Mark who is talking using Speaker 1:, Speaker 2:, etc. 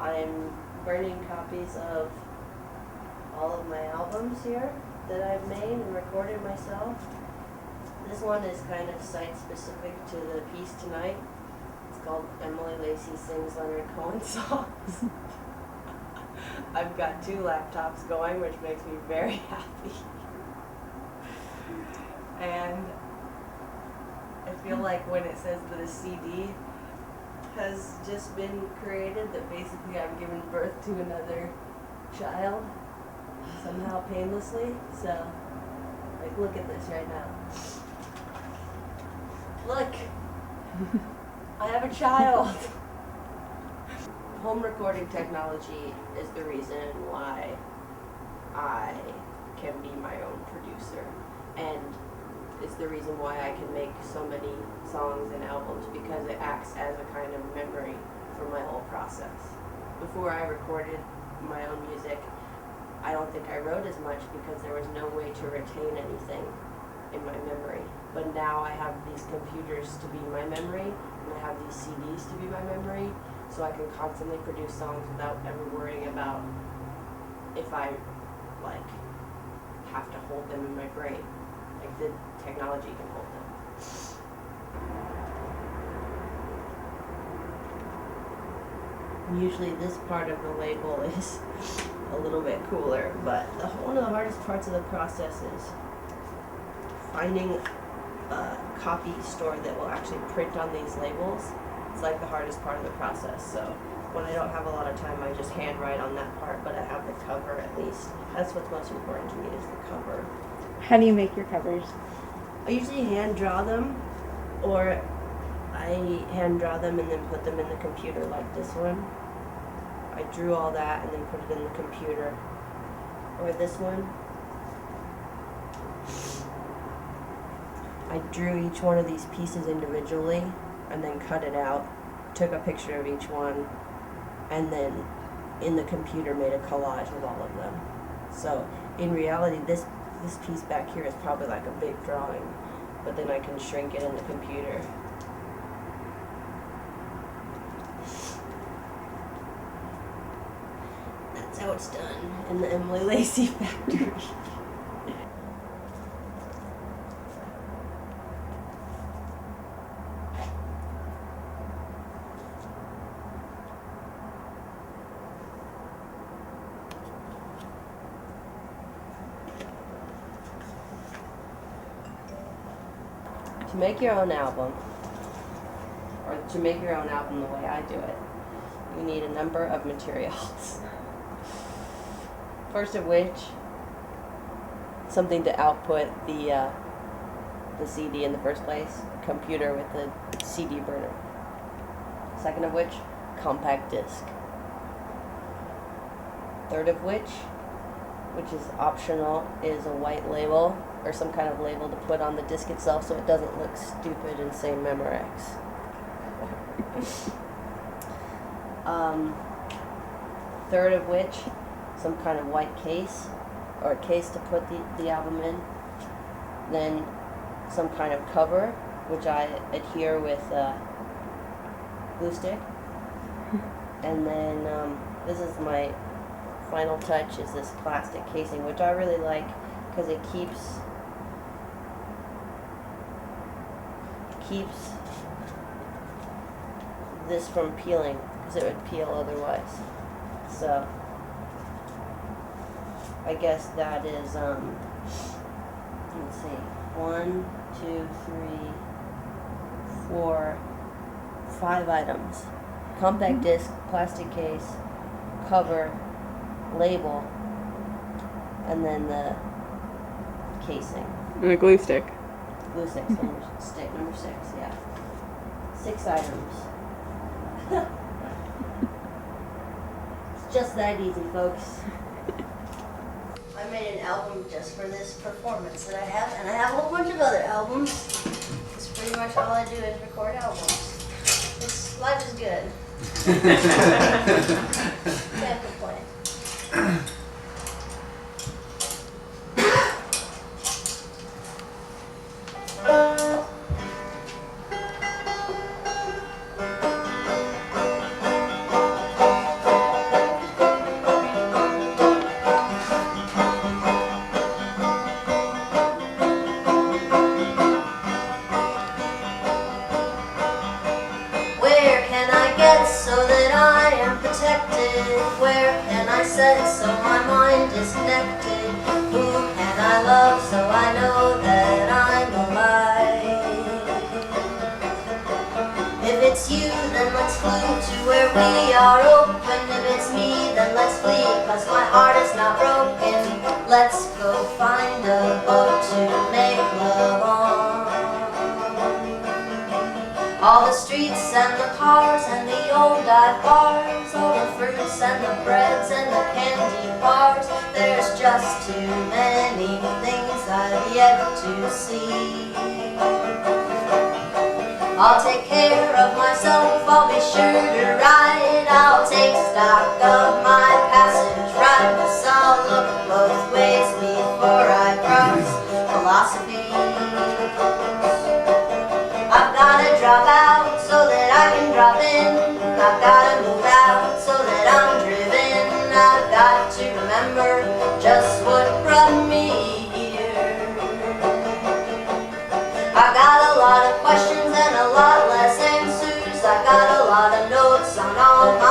Speaker 1: I'm burning copies of all of my albums here that I've made and recorded myself. This one is kind of site-specific to the piece tonight. It's called Emily Lacy Sings Leonard Cohen Songs. I've got 2 laptops going, which makes me very happy. And I feel like when it says that a CD has just been created, that basically I've given birth to another child, somehow painlessly. So, like, look at this right now. Look! I have a child! Home recording technology is the reason why I can be my own producer, and it's the reason why I can make so many songs and albums, because it acts as a kind of memory for my whole process. Before I recorded my own music, I don't think I wrote as much because there was no way to retain anything in my memory. But now I have these computers to be my memory, and I have these CDs to be my memory, so I can constantly produce songs without ever worrying about if I, like, have to hold them in my brain. Like, the technology can hold them. Usually this part of the label is a little bit cooler, but one of the hardest parts of the process is finding a copy store that will actually print on these labels. It's like the hardest part of the process. So when I don't have a lot of time, I just hand write on that part, but I have the cover at least. That's what's most important to me, is the cover.
Speaker 2: How do you make your covers?
Speaker 1: I usually hand draw them, or I hand draw them and then put them in the computer, like this one. I drew all that and then put it in the computer. Or this one. I drew each one of these pieces individually and then cut it out, took a picture of each one, and then in the computer made a collage of all of them. So in reality, this piece back here is probably like a big drawing, but then I can shrink it in the computer. That's how it's done in the Emily Lacy Factory. To make your own album, or to make your own album the way I do it, you need a number of materials. First of which, something to output the CD in the first place, a computer with a CD burner. Second of which, compact disc. Third of which is optional, is a white label or some kind of label to put on the disc itself so it doesn't look stupid and say Memorex. Third of which, some kind of white case, or a case to put the album in. Then some kind of cover, which I adhere with glue stick. And then this is my final touch, is this plastic casing, which I really like because it keeps this from peeling, because it would peel otherwise. So I guess that is let's see, 1, 2, 3, 4, 5 items. Compact disc, plastic case, cover, label, and then the casing.
Speaker 2: And a glue stick.
Speaker 1: Glue stick, number 6, yeah. 6 items. It's just that easy, folks. I made an album just for this performance that I have, and I have a whole bunch of other albums. It's pretty much all I do is record albums. Life is good. Can't complain.
Speaker 3: expected. Where can I set so my mind is connected? Who can I love so I know that I'm alive? If it's you, then let's flew to where we are open. If it's me, then let's flee, 'cause my heart is not broken. Let's go find a boat to make love on. All the streets and the cars and the old dive bars, all the fruits and the breads and the candy bars. There's just too many things I've yet to see. I'll take care of myself, I'll be sure to ride. I'll take stock of my passage right, 'cause I'll look both ways before I cross philosophy. I've gotta drop out so that I can drop in. I've gotta move out so that I'm driven. I've got to remember just what brought me here. I've got a lot of questions and a lot less answers. I've got a lot of notes on all my